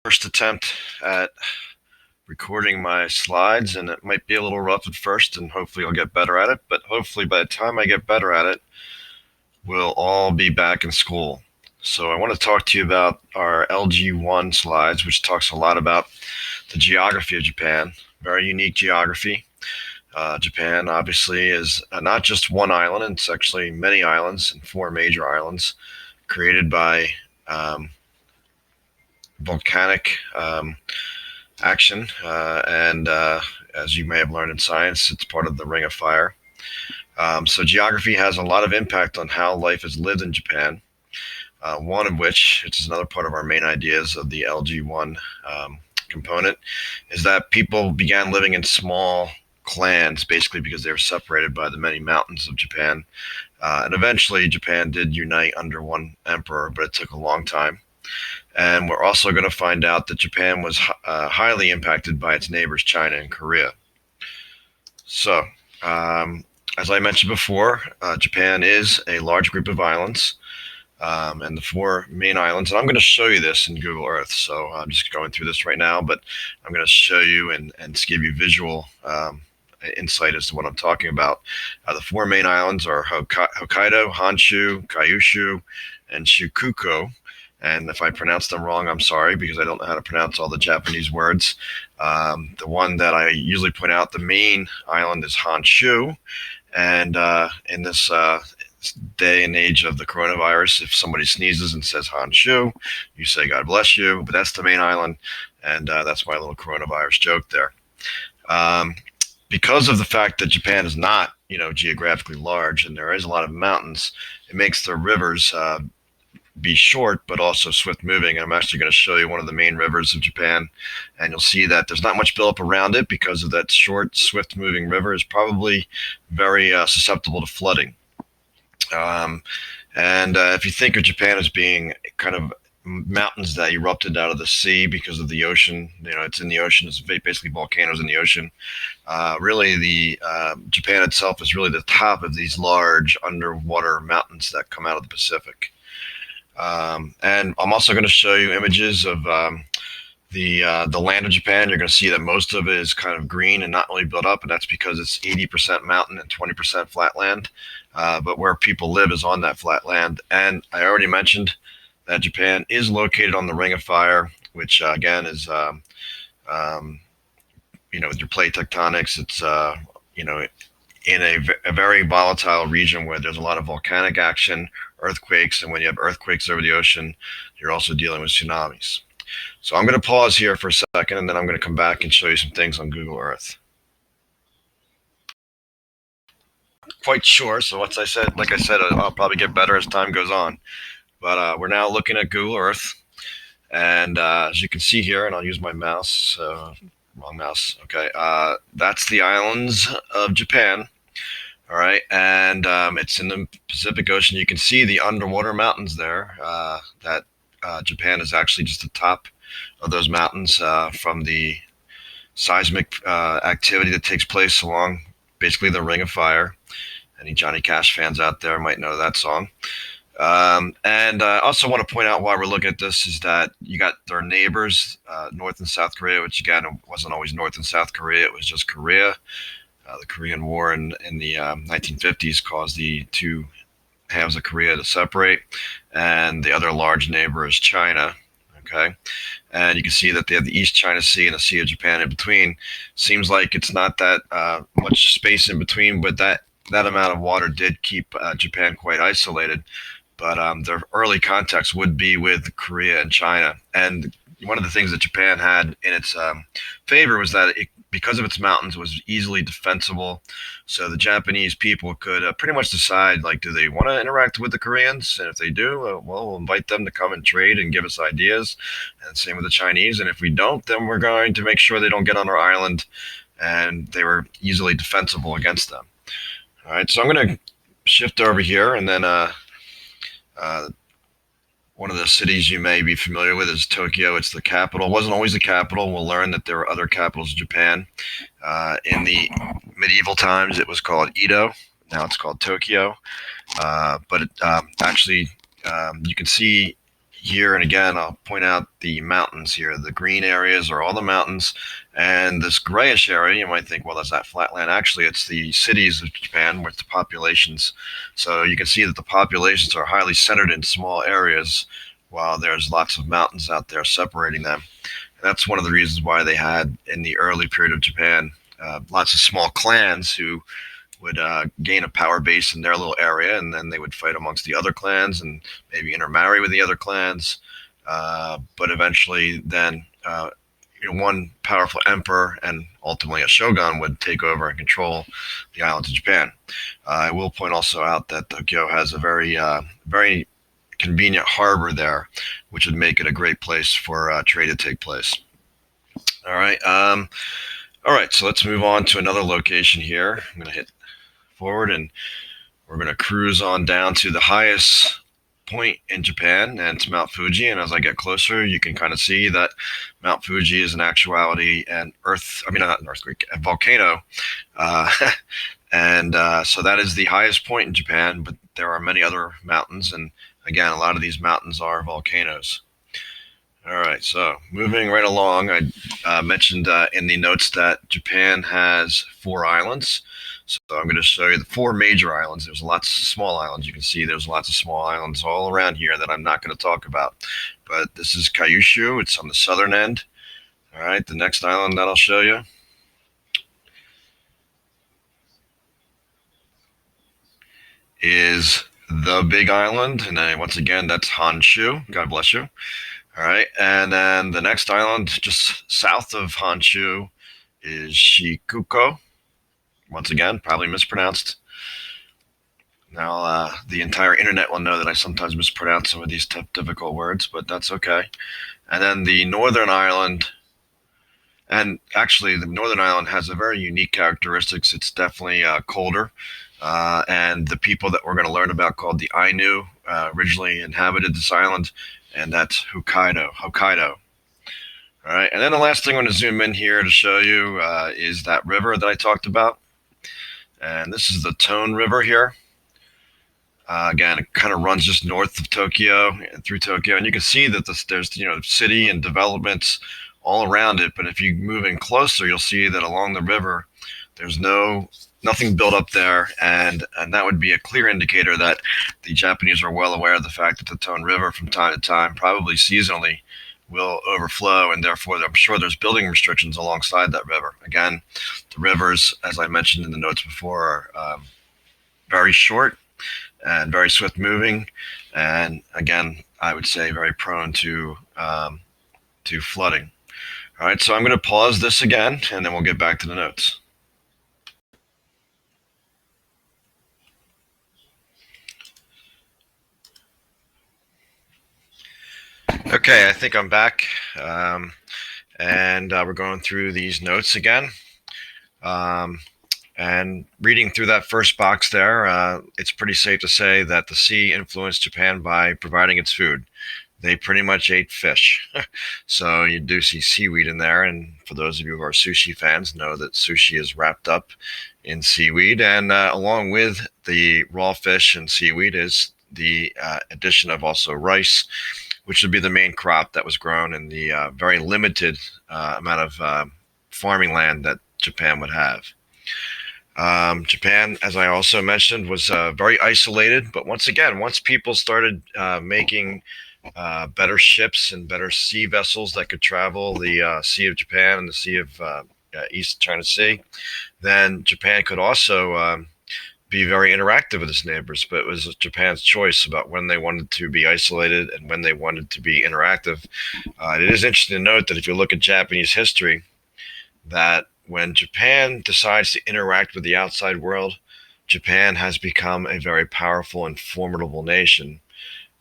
First attempt at recording my slides, and it might be a little rough at first, and hopefully I'll get better at it. But hopefully by the time I get better at it, we'll all be back in school. So I want to talk to you about our LG1 slides, which talks a lot about the geography of Japan. Very unique geography. Japan obviously is not just one island, it's actually many islands and four major islands created by volcanic action, and as you may have learned in science, it's part of the Ring of Fire. So geography has a lot of impact on how life is lived in Japan. One of which is another part of our main ideas of the LG1 component, is that people began living in small clans, basically because they were separated by the many mountains of Japan. And eventually Japan did unite under one emperor, but it took a long time. And we're also going to find out that Japan was highly impacted by its neighbors, China and Korea. So, as I mentioned before, Japan is a large group of islands, and the four main islands. And I'm going to show you this in Google Earth. So I'm just going through this right now, but I'm going to show you and give you visual insight as to what I'm talking about. The four main islands are Hokkaido, Honshu, Kyushu, and Shikoku. And if I pronounce them wrong, I'm sorry, because I don't know how to pronounce all the Japanese words. The one that I usually point out, the main island, is Honshu. And in this day and age of the coronavirus, if somebody sneezes and says Honshu, you say God bless you. But that's the main island, and that's my little coronavirus joke there. Because of the fact that Japan is not, geographically large, and there is a lot of mountains, it makes the rivers be short but also swift moving. I'm actually going to show you one of the main rivers of Japan, and you'll see that there's not much buildup around it because of that short, swift moving river is probably very susceptible to flooding. If you think of Japan as being kind of mountains that erupted out of the sea because of the ocean, it's in the ocean, it's basically volcanoes in the ocean. Really, the Japan itself is really the top of these large underwater mountains that come out of the Pacific. And I'm also going to show you images of the land of Japan. You're going to see that most of it is kind of green and not really built up, and that's because it's 80% mountain and 20% flat land. But where people live is on that flat land. And I already mentioned that Japan is located on the Ring of Fire, which again is, with your plate tectonics, it's, in a very volatile region where there's a lot of volcanic action, earthquakes, and when you have earthquakes over the ocean, you're also dealing with tsunamis. So I'm going to pause here for a second, and then I'm going to come back and show you some things on Google Earth. Quite sure, so like I said, I'll probably get better as time goes on. But we're now looking at Google Earth, and as you can see here, and I'll use my mouse, wrong mouse, okay, that's the islands of Japan. All right, and it's in the Pacific Ocean. You can see the underwater mountains there. That Japan is actually just the top of those mountains from the seismic activity that takes place along basically the Ring of Fire. Any Johnny Cash fans out there might know that song. And I also want to point out why we're looking at this is that you got their neighbors, North and South Korea, which again wasn't always North and South Korea. It was just Korea. The Korean War in the 1950s caused the two halves of Korea to separate, and the other large neighbor is China. Okay, and you can see that they have the East China Sea and the Sea of Japan in between. Seems like it's not that much space in between, but that amount of water did keep Japan quite isolated. But their early context would be with Korea and China. And one of the things that Japan had in its favor was that because of its mountains, was easily defensible. So the Japanese people could pretty much decide, like, do they want to interact with the Koreans? And if they do, well, we'll invite them to come and trade and give us ideas. And same with the Chinese. And if we don't, then we're going to make sure they don't get on our island. And they were easily defensible against them. All right, so I'm going to shift over here, and then one of the cities you may be familiar with is Tokyo. It's the capital. It wasn't always the capital. We'll learn that there were other capitals of Japan. In the medieval times, it was called Edo. Now it's called Tokyo. But actually, you can see here, and again, I'll point out the mountains here. The green areas are all the mountains, and this grayish area, you might think, well, that's that flatland. Actually, it's the cities of Japan with the populations. So you can see that the populations are highly centered in small areas, while there's lots of mountains out there separating them. And that's one of the reasons why they had, in the early period of Japan, lots of small clans who would gain a power base in their little area, and then they would fight amongst the other clans and maybe intermarry with the other clans. But eventually, then one powerful emperor and ultimately a shogun would take over and control the islands of Japan. I will point also out that Tokyo has a very convenient harbor there, which would make it a great place for trade to take place. All right. All right, so let's move on to another location here. I'm going to hit forward, and we're going to cruise on down to the highest point in Japan, and it's Mount Fuji. And as I get closer, you can kind of see that Mount Fuji is in actuality a volcano. So that is the highest point in Japan, but there are many other mountains, and again, a lot of these mountains are volcanoes. All right, so moving right along, I mentioned in the notes that Japan has 4 islands. So I'm going to show you the 4 major islands. There's lots of small islands. You can see there's lots of small islands all around here that I'm not going to talk about. But this is Kyushu. It's on the southern end. All right, the next island that I'll show you is the Big Island. And once again, that's Honshu. God bless you. All right, and then the next island just south of Honshu is Shikuko. Once again, probably mispronounced. Now, the entire internet will know that I sometimes mispronounce some of these difficult words, but that's okay. And then the northern island, and actually the northern island has a very unique characteristics. It's definitely colder. And the people that we're going to learn about, called the Ainu, originally inhabited this island, and that's Hokkaido. All right, and then the last thing I'm going to zoom in here to show you is that river that I talked about. And this is the Tone River here. Again, it kind of runs just north of Tokyo and through Tokyo, and you can see that there's city and developments all around it. But if you move in closer, you'll see that along the river, there's nothing built up there, and that would be a clear indicator that the Japanese are well aware of the fact that the Tone River, from time to time, probably seasonally, will overflow, and therefore I'm sure there's building restrictions alongside that river. Again, the rivers, as I mentioned in the notes before, are very short and very swift moving, and again, I would say very prone to flooding. All right, so I'm going to pause this again, and then we'll get back to the notes. Okay, I think I'm back, and we're going through these notes again. And reading through that first box there, it's pretty safe to say that the sea influenced Japan by providing its food. They pretty much ate fish. So you do see seaweed in there, and for those of you who are sushi fans, know that sushi is wrapped up in seaweed, and along with the raw fish and seaweed is the addition of also rice, which would be the main crop that was grown in the very limited amount of farming land that Japan would have. Japan, as I also mentioned, was very isolated, but once people started making better ships and better sea vessels that could travel the Sea of Japan and the Sea of East China Sea, then Japan could also be very interactive with its neighbors. But it was Japan's choice about when they wanted to be isolated and when they wanted to be interactive. It is interesting to note that if you look at Japanese history, that when Japan decides to interact with the outside world, Japan has become a very powerful and formidable nation,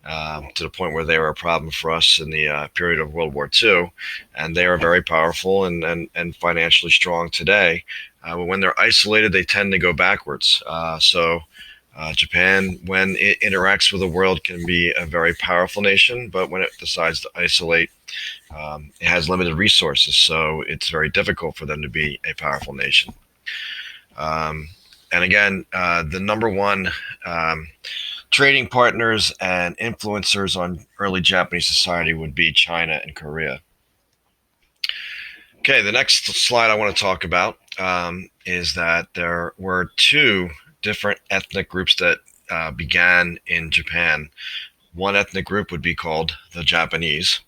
to the point where they were a problem for us in the period of World War II. And they are very powerful and financially strong today. But when they're isolated, they tend to go backwards. Japan, when it interacts with the world, can be a very powerful nation, but when it decides to isolate, it has limited resources, so it's very difficult for them to be a powerful nation. And again, the number one trading partners and influencers on early Japanese society would be China and Korea. Okay, the next slide I want to talk about is that there were two different ethnic groups that began in Japan. One ethnic group would be called the Japanese,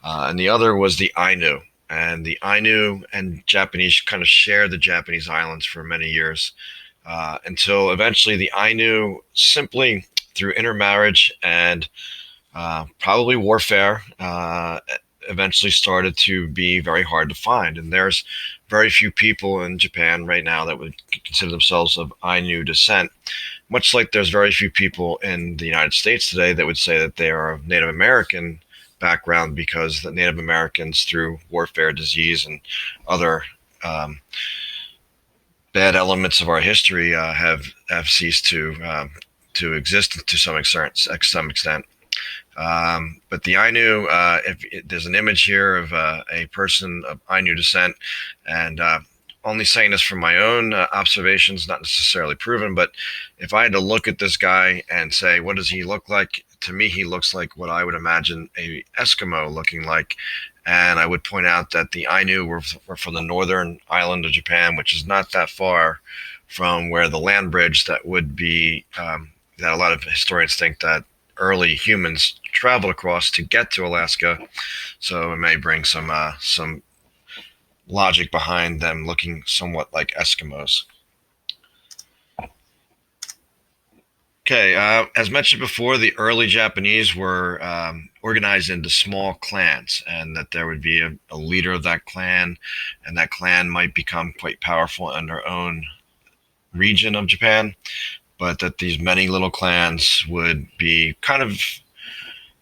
and the other was the Ainu. And the Ainu and Japanese kind of shared the Japanese islands for many years until eventually the Ainu, simply through intermarriage and probably warfare, eventually started to be very hard to find. And there's very few people in Japan right now that would consider themselves of Ainu descent, much like there's very few people in the United States today that would say that they are of Native American background, because the Native Americans, through warfare, disease, and other bad elements of our history, have ceased to exist to some extent. But the Ainu, there's an image here of a person of Ainu descent, and only saying this from my own observations, not necessarily proven, but if I had to look at this guy and say, what does he look like? To me, he looks like what I would imagine a Eskimo looking like. And I would point out that the Ainu were from the northern island of Japan, which is not that far from where the land bridge that would be, that a lot of historians think that early humans traveled across to get to Alaska. So it may bring some logic behind them looking somewhat like Eskimos. Okay, as mentioned before, the early Japanese were organized into small clans, and that there would be a leader of that clan, and that clan might become quite powerful in their own region of Japan, but that these many little clans would be kind of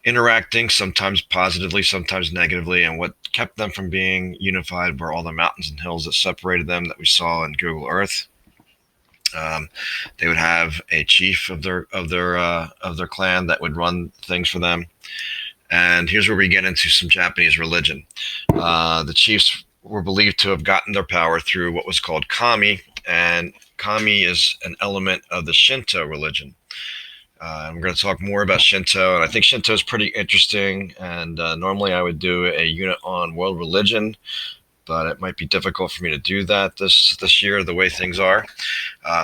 interacting, sometimes positively, sometimes negatively, and what kept them from being unified were all the mountains and hills that separated them that we saw in Google Earth. They would have a chief of their clan that would run things for them. And here's where we get into some Japanese religion. The chiefs were believed to have gotten their power through what was called kami, and kami is an element of the Shinto religion. We're going to talk more about Shinto, and I think Shinto is pretty interesting. And normally I would do a unit on world religion, but it might be difficult for me to do that this year, the way things are.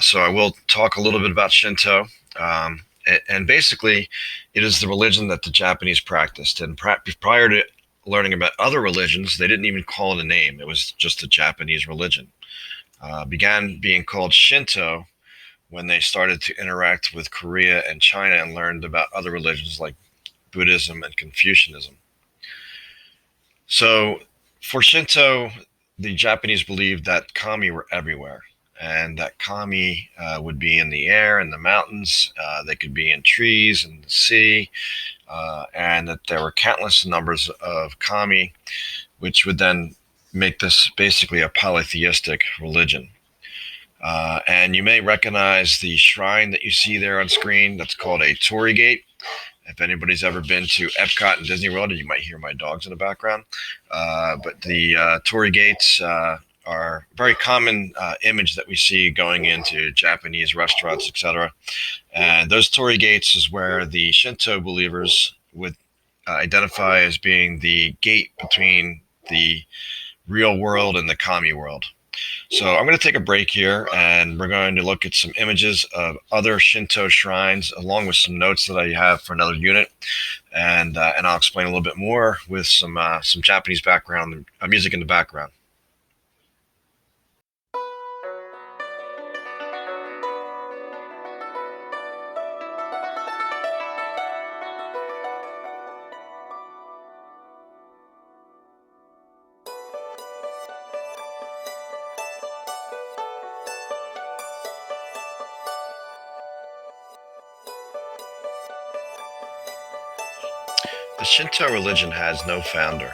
So I will talk a little bit about Shinto. And basically, it is the religion that the Japanese practiced. And prior to learning about other religions, they didn't even call it a name. It was just a Japanese religion. Began being called Shinto when they started to interact with Korea and China and learned about other religions like Buddhism and Confucianism. So for Shinto, the Japanese believed that kami were everywhere, and that kami would be in the air, in the mountains, they could be in trees, in the sea, and that there were countless numbers of kami, which would then make this basically a polytheistic religion. And you may recognize the shrine that you see there on screen. That's called a torii gate. If anybody's ever been to Epcot and Disney World, you might hear my dogs in the background. But the torii gates are a very common image that we see going into Japanese restaurants, etc. And those torii gates is where the Shinto believers would identify as being the gate between the real world and the kami world. So I'm going to take a break here, and we're going to look at some images of other Shinto shrines, along with some notes that I have for another unit, and I'll explain a little bit more with some Japanese background, music in the background. The Shinto religion has no founder.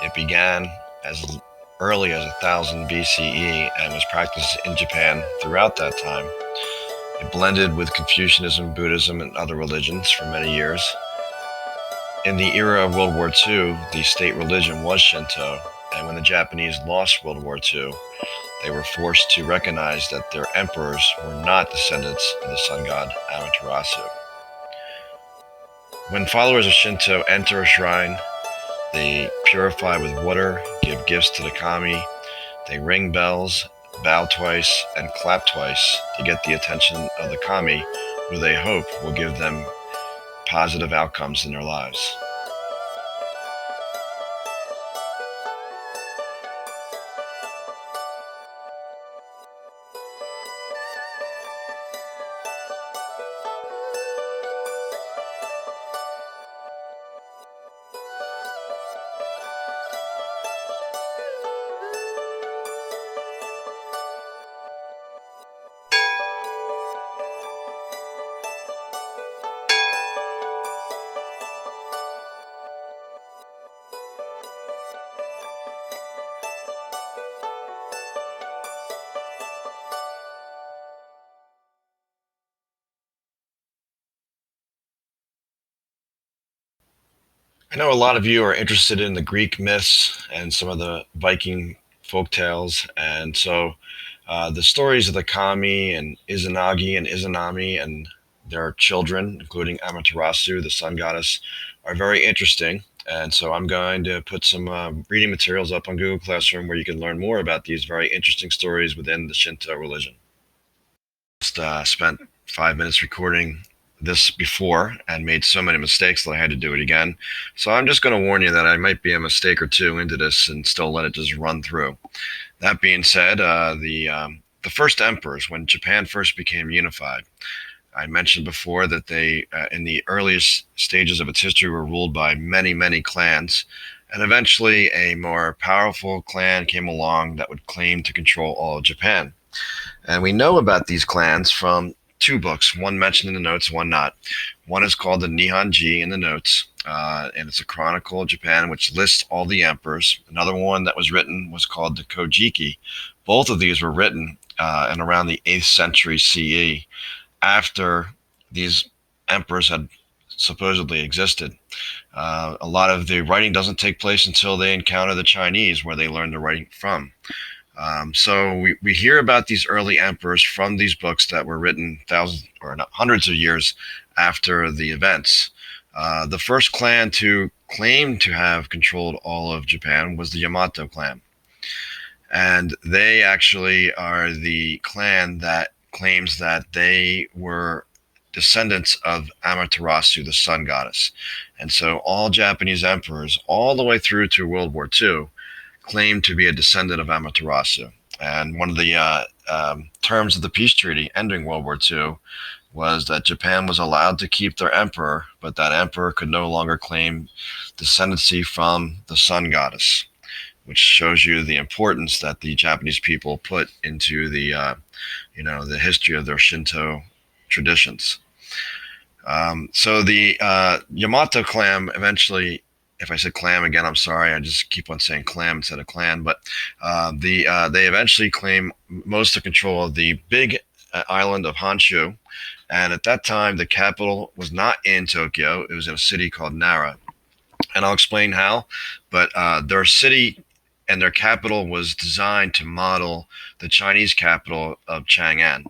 It began as early as 1000 BCE and was practiced in Japan throughout that time. It blended with Confucianism, Buddhism, and other religions for many years. In the era of World War II, the state religion was Shinto, and when the Japanese lost World War II, they were forced to recognize that their emperors were not descendants of the sun god Amaterasu. When followers of Shinto enter a shrine, they purify with water, give gifts to the kami, they ring bells, bow twice, and clap twice to get the attention of the kami, who they hope will give them positive outcomes in their lives. I know a lot of you are interested in the Greek myths and some of the Viking folk tales, and so the stories of the kami and Izanagi and Izanami and their children, including Amaterasu, the sun goddess, are very interesting. And so I'm going to put some reading materials up on Google Classroom where you can learn more about these very interesting stories within the Shinto religion. Just spent 5 minutes recording this before and made so many mistakes that I had to do it again. So I'm just going to warn you that I might be a mistake or two into this and still let it just run through. That being said, the first emperors, when Japan first became unified, I mentioned before that they, in the earliest stages of its history, were ruled by many, many clans. And eventually, a more powerful clan came along that would claim to control all of Japan. And we know about these clans from two books, one mentioned in the notes, one not. One is called the Nihonji in the notes, and it's a chronicle of Japan which lists all the emperors. Another one that was written was called the Kojiki. Both of these were written in around the 8th century CE, after these emperors had supposedly existed. A lot of the writing doesn't take place until they encounter the Chinese, where they learn the writing from. So we hear about these early emperors from these books that were written thousands or not, hundreds of years after the events. The first clan to claim to have controlled all of Japan was the Yamato clan. And they actually are the clan that claims that they were descendants of Amaterasu, the sun goddess. And so all Japanese emperors, all the way through to World War II, claimed to be a descendant of Amaterasu. And one of the terms of the peace treaty ending World War II was that Japan was allowed to keep their emperor, but that emperor could no longer claim descendancy from the sun goddess, which shows you the importance that the Japanese people put into the history of their Shinto traditions. So the Yamato clan eventually, if I said clam again, I'm sorry. I just keep on saying clam instead of clan. But they eventually claim most of control of the big island of Honshu. And at that time, the capital was not in Tokyo. It was in a city called Nara. And I'll explain how. But their city and their capital was designed to model the Chinese capital of Chang'an.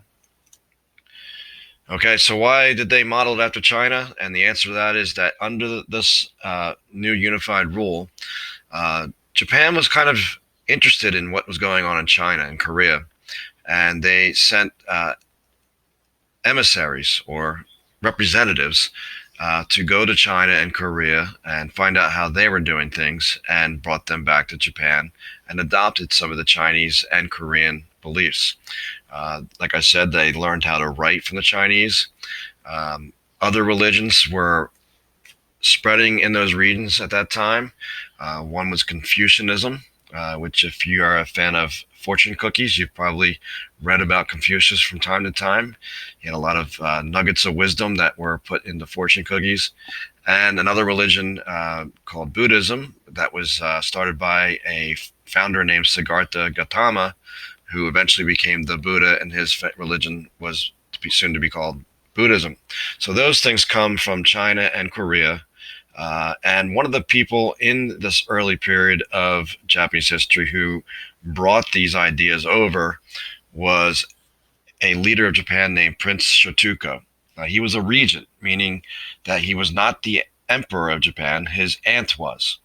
Okay, so why did they model it after China? And the answer to that is that under this new unified rule, Japan was kind of interested in what was going on in China and Korea, and they sent emissaries or representatives to go to China and Korea and find out how they were doing things, and brought them back to Japan and adopted some of the Chinese and Korean beliefs. Like I said, they learned how to write from the Chinese. Other religions were spreading in those regions at that time. One was Confucianism, which, if you are a fan of fortune cookies, you've probably read about Confucius from time to time. He had a lot of nuggets of wisdom that were put into fortune cookies. And another religion called Buddhism that was started by a founder named Siddhartha Gautama, who eventually became the Buddha, and his religion was soon to be called Buddhism. So those things come from China and Korea. And one of the people in this early period of Japanese history who brought these ideas over was a leader of Japan named Prince Shotoku. He was a regent, meaning that he was not the emperor of Japan, his aunt was.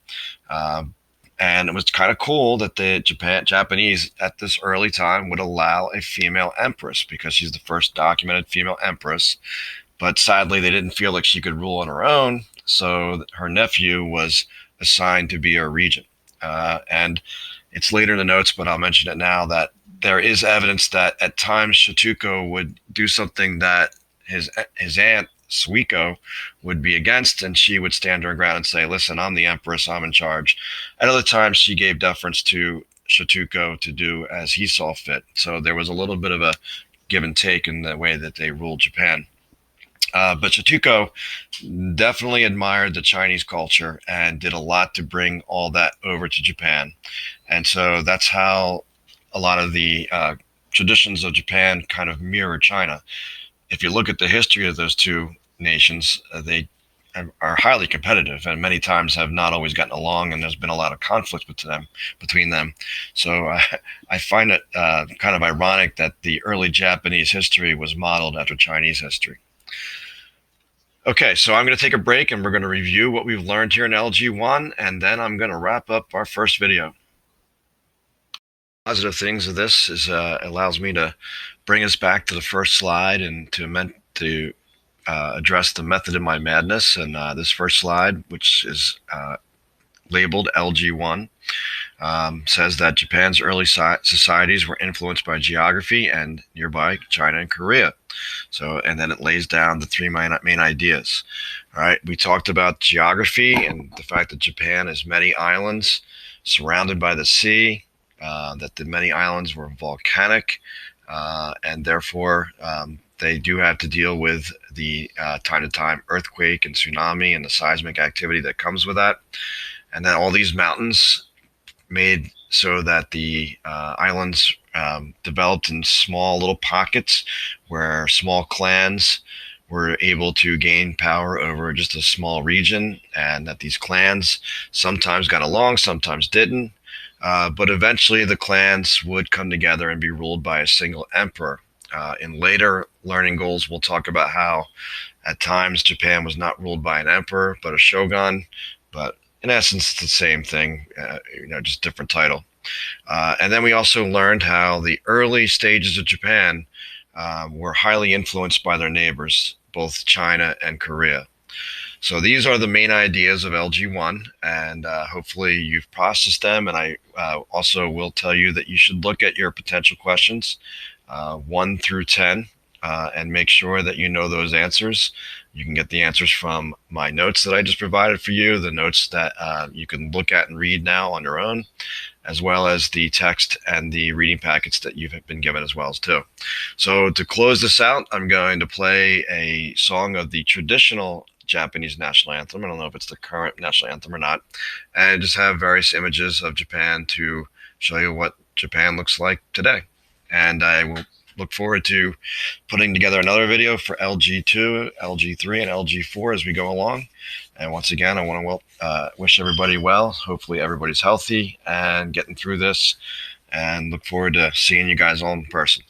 Um, and it was kind of cool that the Japanese at this early time would allow a female empress because she's the first documented female empress. But sadly, they didn't feel like she could rule on her own, so her nephew was assigned to be her regent. And it's later in the notes, but I'll mention it now, that there is evidence that at times Shotoku would do something that his aunt Suiko would be against, and she would stand her ground and say, "Listen, I'm the empress, I'm in charge." At other times, she gave deference to Shotoku to do as he saw fit. So there was a little bit of a give and take in the way that they ruled Japan. But Shotoku definitely admired the Chinese culture and did a lot to bring all that over to Japan. And so that's how a lot of the traditions of Japan kind of mirror China. If you look at the history of those two nations, they are highly competitive and many times have not always gotten along, and there's been a lot of conflict between them. So I find it kind of ironic that the early Japanese history was modeled after Chinese history. Okay, so I'm going to take a break and we're going to review what we've learned here in LG1, and then I'm going to wrap up our first video. Positive things of this is allows me to bring us back to the first slide and to address the method of my madness. And this first slide, which is labeled LG1, says that Japan's early societies were influenced by geography and nearby China and Korea. So, and then it lays down the three main ideas. All right, we talked about geography and the fact that Japan has many islands surrounded by the sea, that the many islands were volcanic, and therefore they do have to deal with the time to time earthquake and tsunami and the seismic activity that comes with that. And then all these mountains made so that the islands developed in small little pockets where small clans were able to gain power over just a small region, and that these clans sometimes got along, sometimes didn't. But eventually the clans would come together and be ruled by a single emperor. In later learning goals, we'll talk about how at times Japan was not ruled by an emperor, but a shogun. But in essence, it's the same thing, just different title. And then we also learned how the early stages of Japan were highly influenced by their neighbors, both China and Korea. So these are the main ideas of LG1, and hopefully you've processed them. And I also will tell you that you should look at your potential questions, 1 through 10, and make sure that you know those answers. You can get the answers from my notes that I just provided for you, the notes that you can look at and read now on your own, as well as the text and the reading packets that you've been given as well too. So to close this out, I'm going to play a song of the traditional Japanese national anthem. I don't know if it's the current national anthem or not. And just have various images of Japan to show you what Japan looks like today. And I will look forward to putting together another video for LG2, LG3, and LG4 as we go along. And once again, I want to wish everybody well. Hopefully everybody's healthy and getting through this, and look forward to seeing you guys all in person.